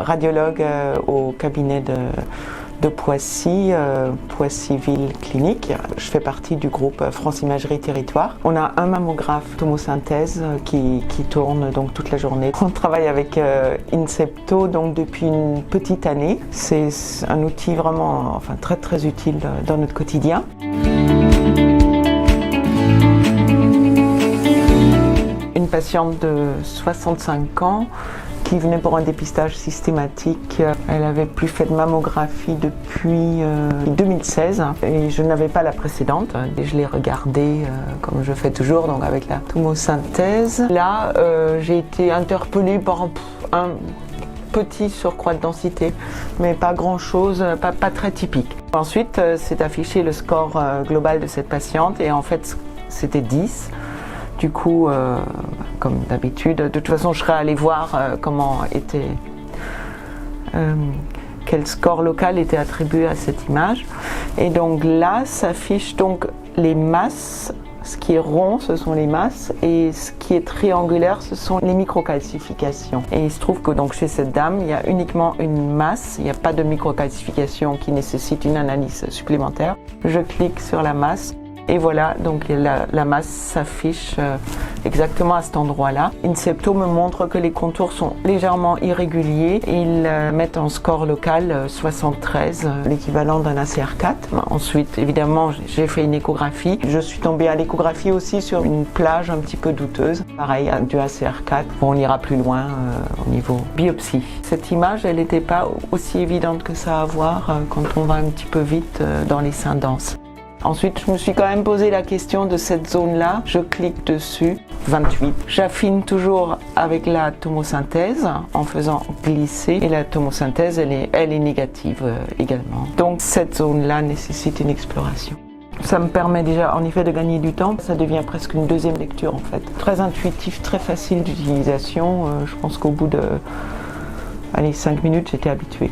radiologue au cabinet de Poissy, Poissy-Ville Clinique. Je fais partie du groupe France Imagerie Territoire. On a un mammographe tomosynthèse qui tourne donc toute la journée. On travaille avec Incepto donc depuis une petite année. C'est un outil vraiment très très utile dans notre quotidien. Une patiente de 65 ans qui venait pour un dépistage systématique. Elle avait plus fait de mammographie depuis 2016 et je n'avais pas la précédente. Et je l'ai regardée comme je fais toujours, donc avec la tomosynthèse. Là, j'ai été interpellée par un petit surcroît de densité, mais pas grand-chose, pas très typique. Ensuite, c'est affiché le score global de cette patiente et en fait, c'était 10. Du coup, comme d'habitude, de toute façon, je serais allée voir quel score local était attribué à cette image. Et donc là, s'affichent donc les masses. Ce qui est rond, ce sont les masses, et ce qui est triangulaire, ce sont les microcalcifications. Et il se trouve que donc chez cette dame, il y a uniquement une masse, il n'y a pas de microcalcification qui nécessite une analyse supplémentaire. Je clique sur la masse. Et voilà, donc la masse s'affiche exactement à cet endroit-là. Incepto me montre que les contours sont légèrement irréguliers. Ils mettent en score local 73, l'équivalent d'un ACR4. Ensuite, évidemment, j'ai fait une échographie. Je suis tombée à l'échographie aussi sur une plage un petit peu douteuse. Pareil, du ACR4. Bon, on ira plus loin au niveau biopsie. Cette image, elle n'était pas aussi évidente que ça à voir quand on va un petit peu vite dans les seins denses. Ensuite, je me suis quand même posé la question de cette zone-là. Je clique dessus, 28. J'affine toujours avec la tomosynthèse en faisant glisser. Et la tomosynthèse, elle est négative également. Donc cette zone-là nécessite une exploration. Ça me permet déjà en effet de gagner du temps. Ça devient presque une deuxième lecture en fait. Très intuitif, très facile d'utilisation. Je pense qu'au bout de 5 minutes, j'étais habituée.